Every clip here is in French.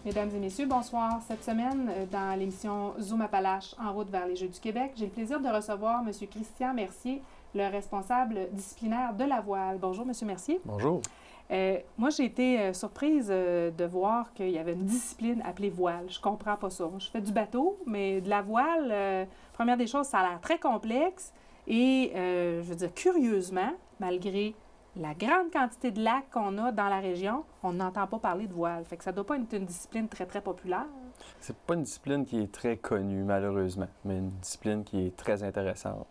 Mesdames et messieurs, bonsoir. Cette semaine, dans l'émission Zoom Appalaches en route vers les Jeux du Québec, j'ai le plaisir de recevoir M. Christian Mercier, le responsable disciplinaire de la voile. Bonjour, M. Mercier. Bonjour. Moi, j'ai été surprise de voir qu'il y avait une discipline appelée voile. Je comprends pas ça. Je fais du bateau, mais de la voile, première des choses, ça a l'air très complexe. Et, je veux dire, curieusement, malgré la grande quantité de lacs qu'on a dans la région, on n'entend pas parler de voile. Fait que ça ne doit pas être une discipline très, très populaire. C'est pas une discipline qui est très connue, malheureusement, mais une discipline qui est très intéressante.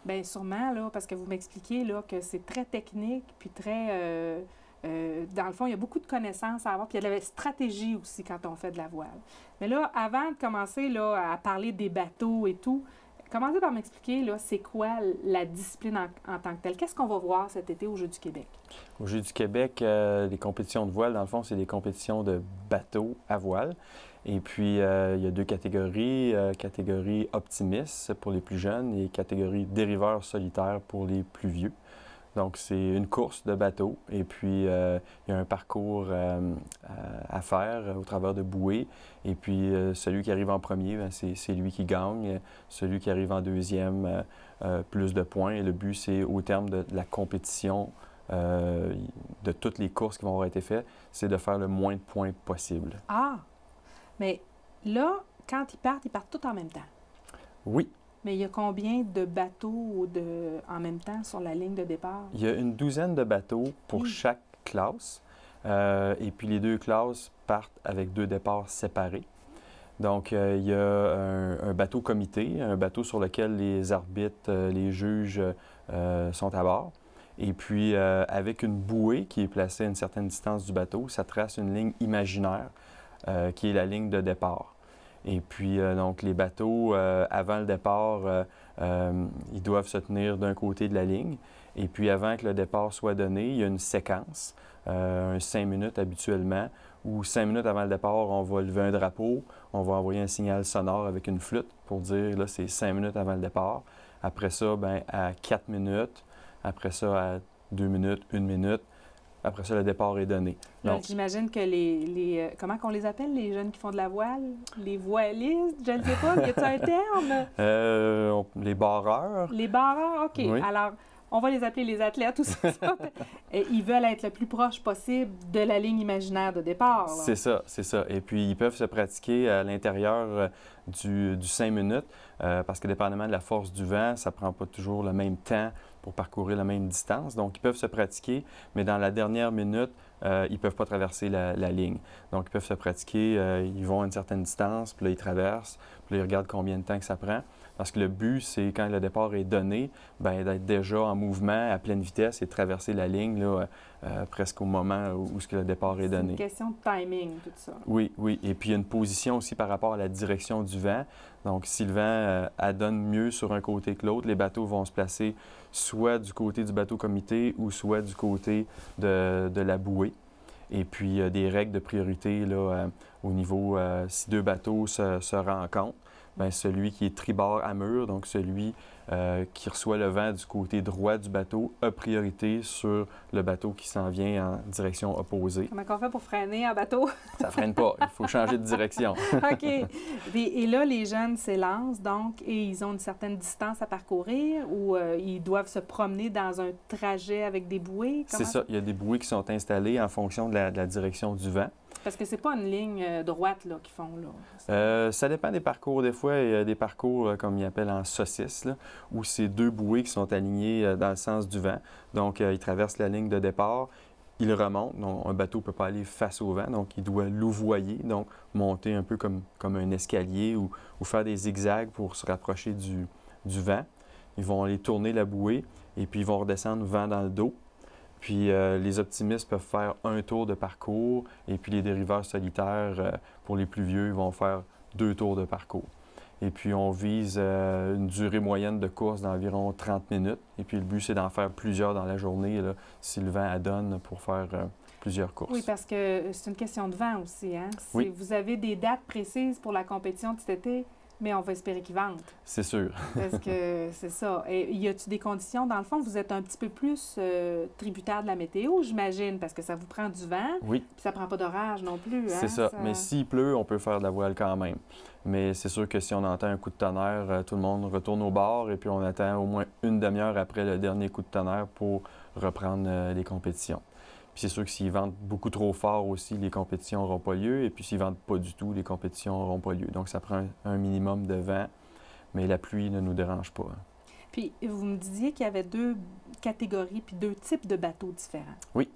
Bien, sûrement, là, parce que vous m'expliquez là, que c'est très technique, puis très... dans le fond, il y a beaucoup de connaissances à avoir, puis il y a de la stratégie aussi quand on fait de la voile. Mais là, avant de commencer là, à parler des bateaux et tout, commencez par m'expliquer, là, c'est quoi la discipline en tant que telle? Qu'est-ce qu'on va voir cet été aux Jeux du Québec? Aux Jeux du Québec, les compétitions de voile, dans le fond, c'est des compétitions de bateaux à voile. Et puis, il y a deux catégories. Catégorie optimiste pour les plus jeunes et catégorie dériveurs solitaires pour les plus vieux. Donc, c'est une course de bateau et puis il y a un parcours à faire au travers de bouées. Et puis, celui qui arrive en premier, c'est lui qui gagne. Celui qui arrive en deuxième, plus de points. Et le but, c'est au terme de la compétition de toutes les courses qui vont avoir été faites, c'est de faire le moins de points possible. Ah! Mais là, quand ils partent tout en même temps. Oui. Mais il y a combien de bateaux en même temps sur la ligne de départ? Il y a une douzaine de bateaux pour chaque classe. Et puis les deux classes partent avec deux départs séparés. Donc, il y a un bateau comité, un bateau sur lequel les arbitres, les juges sont à bord. Et puis, avec une bouée qui est placée à une certaine distance du bateau, ça trace une ligne imaginaire qui est la ligne de départ. Et puis, donc, les bateaux, avant le départ, ils doivent se tenir d'un côté de la ligne. Et puis, avant que le départ soit donné, il y a une séquence, 5 minutes habituellement, où 5 minutes avant le départ, on va lever un drapeau, on va envoyer un signal sonore avec une flûte pour dire, là, c'est 5 minutes avant le départ. Après ça, bien, à 4 minutes. Après ça, à 2 minutes, 1 minute. Après ça, le départ est donné. Donc, j'imagine que comment qu'on les appelle, les jeunes qui font de la voile? Les voilistes? Je ne sais pas. Y a-t-il un terme? Les barreurs. Les barreurs, OK. Oui. Alors, on va les appeler les athlètes ou ça. Ils veulent être le plus proche possible de la ligne imaginaire de départ. C'est ça, c'est ça. Et puis, ils peuvent se pratiquer à l'intérieur du 5 minutes parce que dépendamment de la force du vent, ça ne prend pas toujours le même temps pour parcourir la même distance. Donc, ils peuvent se pratiquer, mais dans la dernière minute, ils ne peuvent pas traverser la ligne. Donc, ils peuvent se pratiquer, ils vont à une certaine distance, puis là, ils traversent, puis là, ils regardent combien de temps que ça prend. Parce que le but, c'est quand le départ est donné, bien, d'être déjà en mouvement à pleine vitesse et de traverser la ligne là, presque au moment où le départ est donné. C'est une question de timing, tout ça. Oui, oui. Et puis, il y a une position aussi par rapport à la direction du vent. Donc, si le vent adonne mieux sur un côté que l'autre, les bateaux vont se placer soit du côté du bateau comité ou soit du côté de la bouée. Et puis, il y a des règles de priorité là, au niveau, si deux bateaux se rencontrent, bien, celui qui est tribord à mur, donc celui qui reçoit le vent du côté droit du bateau, a priorité sur le bateau qui s'en vient en direction opposée. Comment on fait pour freiner un bateau? Ça ne freine pas, il faut changer de direction. OK. Et là, les jeunes s'élancent, donc, et ils ont une certaine distance à parcourir ou ils doivent se promener dans un trajet avec des bouées? C'est ça, il y a des bouées qui sont installées en fonction de la direction du vent. Parce que c'est pas une ligne droite là, qu'ils font là. Ça dépend des parcours. Des fois, il y a des parcours, comme ils appellent en saucisse, là, où c'est deux bouées qui sont alignées dans le sens du vent. Donc, ils traversent la ligne de départ, ils remontent. Donc, un bateau ne peut pas aller face au vent, donc il doit louvoyer, donc monter un peu comme un escalier ou faire des zigzags pour se rapprocher du vent. Ils vont aller tourner la bouée et puis ils vont redescendre vent dans le dos. Puis les optimistes peuvent faire un tour de parcours et puis les dériveurs solitaires, pour les plus vieux, ils vont faire 2 tours de parcours. Et puis on vise une durée moyenne de course d'environ 30 minutes. Et puis le but, c'est d'en faire plusieurs dans la journée, là, si le vent adonne pour faire plusieurs courses. Oui, parce que c'est une question de vent aussi. Hein? Oui. Vous avez des dates précises pour la compétition de cet été? Mais on va espérer qu'ils vendent. C'est sûr. Parce que c'est ça. Et y a-t-il des conditions? Dans le fond, vous êtes un petit peu plus tributaire de la météo, j'imagine, parce que ça vous prend du vent. Oui. Puis ça prend pas d'orage non plus. C'est ça. Mais s'il pleut, on peut faire de la voile quand même. Mais c'est sûr que si on entend un coup de tonnerre, tout le monde retourne au bord et puis on attend au moins une demi-heure après le dernier coup de tonnerre pour reprendre les compétitions. Puis c'est sûr que s'ils vendent beaucoup trop fort aussi, les compétitions n'auront pas lieu. Et puis s'ils vendent pas du tout, les compétitions n'auront pas lieu. Donc ça prend un minimum de vent, mais la pluie ne nous dérange pas. Puis vous me disiez qu'il y avait 2 catégories puis 2 types de bateaux différents. Oui.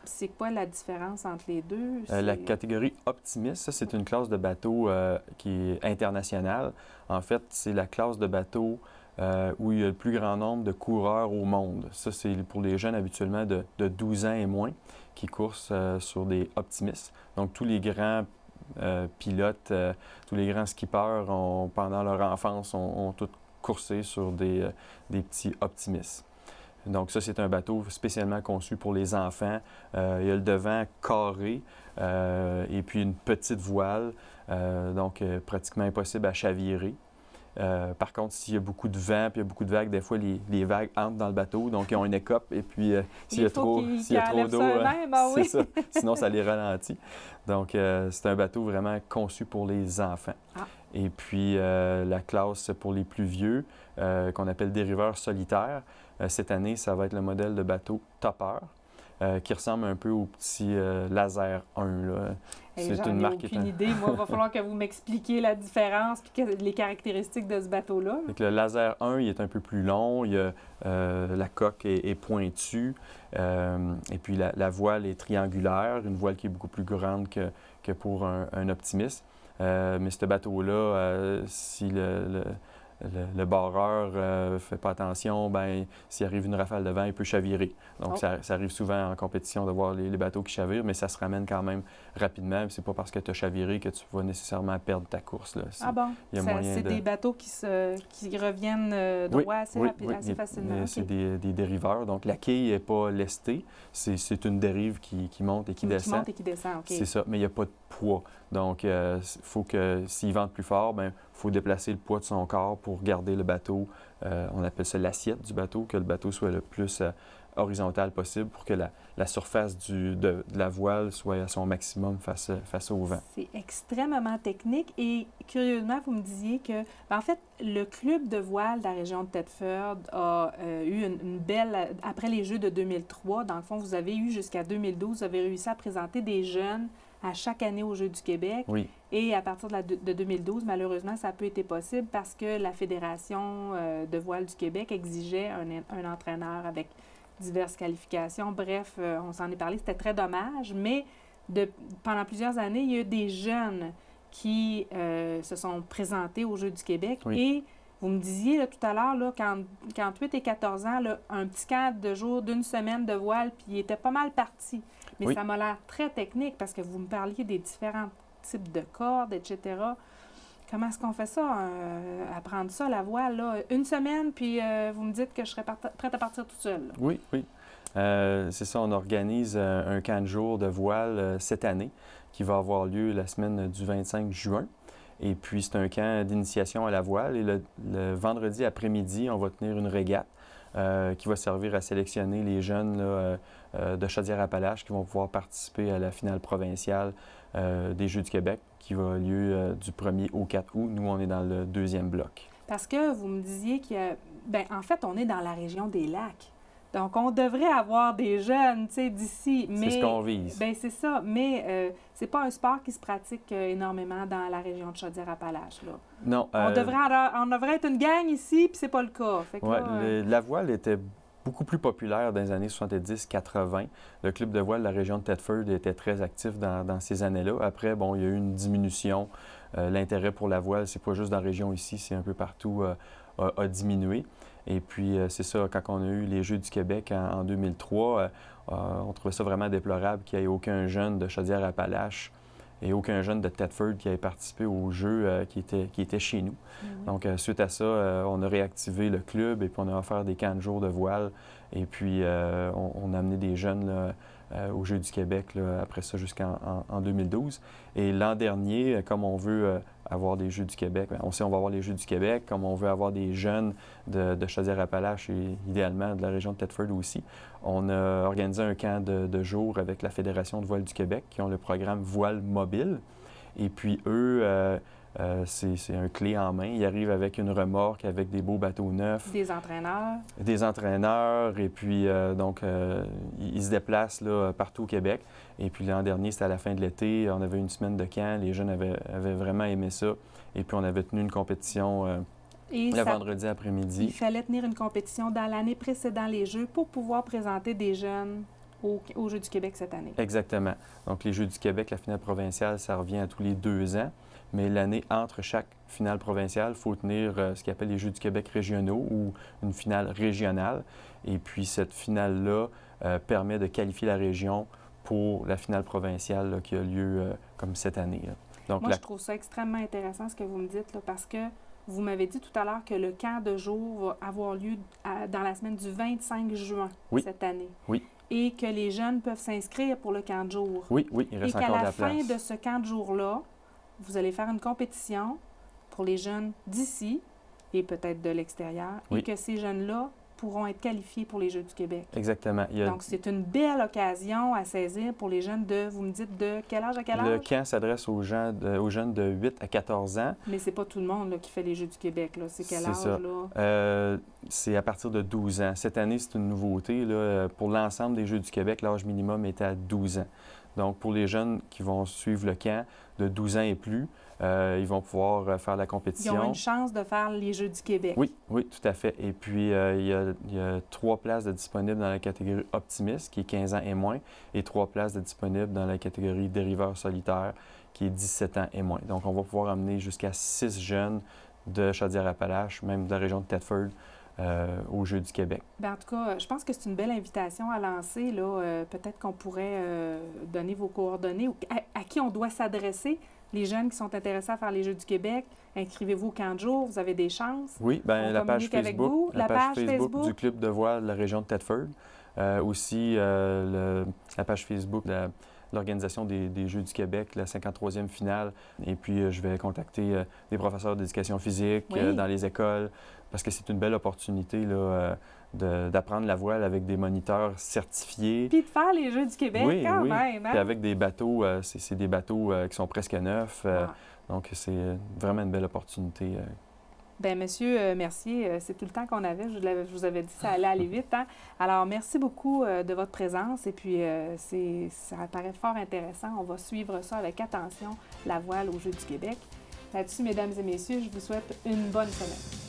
C'est quoi la différence entre les deux? La catégorie Optimist, ça, c'est une classe de bateau qui est internationale. En fait, c'est la classe de bateau où il y a le plus grand nombre de coureurs au monde. Ça, c'est pour les jeunes habituellement de 12 ans et moins qui courent sur des Optimistes. Donc, tous les grands pilotes, tous les grands skippers, pendant leur enfance, ont tous coursé sur des petits Optimistes. Donc ça, c'est un bateau spécialement conçu pour les enfants. Il y a le devant carré et puis une petite voile, donc pratiquement impossible à chavirer. Par contre, s'il y a beaucoup de vent puis il y a beaucoup de vagues, des fois, les vagues entrent dans le bateau, donc ils ont une écope. Et puis, s'il y a trop d'eau, c'est ça. Sinon, ça les ralentit. Donc, c'est un bateau vraiment conçu pour les enfants. Ah. Et puis, la classe pour les plus vieux, qu'on appelle dériveurs solitaires, cette année, ça va être le modèle de bateau Topper, qui ressemble un peu au petit Laser 1. C'est une marque. Aucune idée. Moi, il va falloir que vous m'expliquiez la différence et les caractéristiques de ce bateau-là. Le Laser 1, il est un peu plus long. La coque est pointue. Et puis, la voile est triangulaire, une voile qui est beaucoup plus grande que pour un Optimiste. Mais ce bateau-là, si le barreur ne fait pas attention, ben s'il arrive une rafale de vent, il peut chavirer. Donc, ça arrive souvent en compétition de voir les bateaux qui chavirent, mais ça se ramène quand même rapidement. C'est pas parce que tu as chaviré que tu vas nécessairement perdre ta course. Là. Ah bon? C'est des bateaux qui reviennent droit assez facilement. Okay. C'est des dériveurs. Donc, la quille n'est pas lestée. C'est une dérive qui monte et qui descend. Qui monte et qui descend, OK. C'est ça, mais il n'y a pas de poids. Donc, il faut que s'il vente plus fort, ben il faut déplacer le poids de son corps pour garder le bateau, on appelle ça l'assiette du bateau, que le bateau soit le plus horizontal possible pour que la surface de la voile soit à son maximum face au vent. C'est extrêmement technique et curieusement, vous me disiez que, en fait, le club de voile de la région de Thetford a eu une belle, après les Jeux de 2003, dans le fond, vous avez eu jusqu'à 2012, vous avez réussi à présenter des jeunes à chaque année aux Jeux du Québec. Oui. Et à partir de 2012, malheureusement, ça n'a pas été possible parce que la Fédération de voile du Québec exigeait un entraîneur avec diverses qualifications. Bref, on s'en est parlé, c'était très dommage, mais pendant plusieurs années, il y a eu des jeunes qui se sont présentés aux Jeux du Québec. Oui. Et vous me disiez là, tout à l'heure qu'entre 8 et 14 ans, là, un petit camp de jour d'une semaine de voile, puis il était pas mal parti. Mais ça m'a l'air très technique parce que vous me parliez des différents types de cordes, etc. Comment est-ce qu'on fait ça, apprendre ça, la voile, là? Une semaine, puis vous me dites que je serais prête à partir toute seule. Là. Oui. C'est ça, on organise un camp de jour de voile cette année qui va avoir lieu la semaine du 25 juin. Et puis, c'est un camp d'initiation à la voile. Et le vendredi après-midi, on va tenir une régate qui va servir à sélectionner les jeunes là, de Chaudière-Appalaches qui vont pouvoir participer à la finale provinciale des Jeux du Québec qui va avoir lieu du 1er au 4 août. Nous, on est dans le 2e bloc. Parce que vous me disiez en fait, on est dans la région des lacs. Donc, on devrait avoir des jeunes, tu sais, d'ici. C'est ce qu'on vise. Bien, c'est ça. Mais c'est pas un sport qui se pratique énormément dans la région de Chaudière-Appalaches, là. Non. On devrait être une gang ici, puis c'est pas le cas. Oui, la voile était beaucoup plus populaire dans les années 70-80. Le club de voile de la région de Thetford était très actif dans ces années-là. Après, bon, il y a eu une diminution. L'intérêt pour la voile, c'est pas juste dans la région ici, c'est un peu partout, a diminué. Et puis, c'est ça, quand on a eu les Jeux du Québec en 2003, on trouvait ça vraiment déplorable qu'il n'y ait aucun jeune de Chaudière-Appalaches et aucun jeune de Thetford qui ait participé aux Jeux qui étaient chez nous. Mm-hmm. Donc, suite à ça, on a réactivé le club et puis on a offert des camps de jour de voile. Et puis, on a amené des jeunes là, aux Jeux du Québec, là, après ça jusqu'en 2012. Et l'an dernier, comme on veut avoir des Jeux du Québec, bien, on sait on va avoir les Jeux du Québec, comme on veut avoir des jeunes de Chaudière-Appalaches et idéalement de la région de Thetford aussi, on a organisé un camp de jour avec la Fédération de voile du Québec qui ont le programme Voile mobile. Et puis eux, c'est un clé en main. Ils arrivent avec une remorque, avec des beaux bateaux neufs. Des entraîneurs. Des entraîneurs. Et puis, ils se déplacent là, partout au Québec. Et puis, l'an dernier, c'était à la fin de l'été. On avait une semaine de camp. Les jeunes avaient vraiment aimé ça. Et puis, on avait tenu une compétition vendredi après-midi. Il fallait tenir une compétition dans l'année précédant les Jeux pour pouvoir présenter des jeunes aux Jeux du Québec cette année. Exactement. Donc, les Jeux du Québec, la finale provinciale, ça revient à tous les 2 ans. Mais l'année entre chaque finale provinciale, il faut tenir ce qu'on appelle les Jeux du Québec régionaux ou une finale régionale. Et puis, cette finale-là permet de qualifier la région pour la finale provinciale là, qui a lieu comme cette année. Là. Donc, moi, je trouve ça extrêmement intéressant ce que vous me dites, là, parce que vous m'avez dit tout à l'heure que le camp de jour va avoir lieu dans la semaine du 25 juin cette année. Oui. Et que les jeunes peuvent s'inscrire pour le camp de jour. Oui, il reste encore de la place. Et qu'à la fin de ce camp de jour-là, vous allez faire une compétition pour les jeunes d'ici et peut-être de l'extérieur, et que ces jeunes-là pourront être qualifiés pour les Jeux du Québec. Exactement. Donc, c'est une belle occasion à saisir pour les jeunes de, vous me dites, de quel âge à quel âge? Le camp s'adresse aux jeunes de 8 à 14 ans. Mais c'est pas tout le monde là, qui fait les Jeux du Québec. C'est quel âge, ça. Là? C'est à partir de 12 ans. Cette année, c'est une nouveauté. Là. Pour l'ensemble des Jeux du Québec, l'âge minimum est à 12 ans. Donc, pour les jeunes qui vont suivre le camp de 12 ans et plus, ils vont pouvoir faire la compétition. Ils ont une chance de faire les Jeux du Québec. Oui, tout à fait. Et puis, il y a 3 places de disponibles dans la catégorie optimiste, qui est 15 ans et moins, et 3 places de disponibles dans la catégorie dériveur solitaire, qui est 17 ans et moins. Donc, on va pouvoir amener jusqu'à 6 jeunes de Chaudière-Appalaches, même de la région de Thetford, aux Jeux du Québec. Bien, en tout cas, je pense que c'est une belle invitation à lancer. Peut-être qu'on pourrait donner vos coordonnées ou à qui on doit s'adresser. Les jeunes qui sont intéressés à faire les Jeux du Québec, inscrivez-vous au camp de jour, vous avez des chances. Oui, bien, la page Facebook, la page Facebook du Club de voile de la région de Thetford. Aussi, la page Facebook de l'organisation des Jeux du Québec, la 53e finale. Et puis, je vais contacter des professeurs d'éducation physique dans les écoles, parce que c'est une belle opportunité là, d'apprendre la voile avec des moniteurs certifiés. Puis de faire les Jeux du Québec quand même. Hein? Puis avec des bateaux, c'est des bateaux qui sont presque neufs. Donc, c'est vraiment une belle opportunité. Bien, Monsieur Mercier, c'est tout le temps qu'on avait. Je vous avais dit que ça allait aller vite. Hein? Alors, merci beaucoup de votre présence. Et puis, ça paraît fort intéressant. On va suivre ça avec attention, la voile aux Jeux du Québec. Là-dessus, mesdames et messieurs, je vous souhaite une bonne semaine.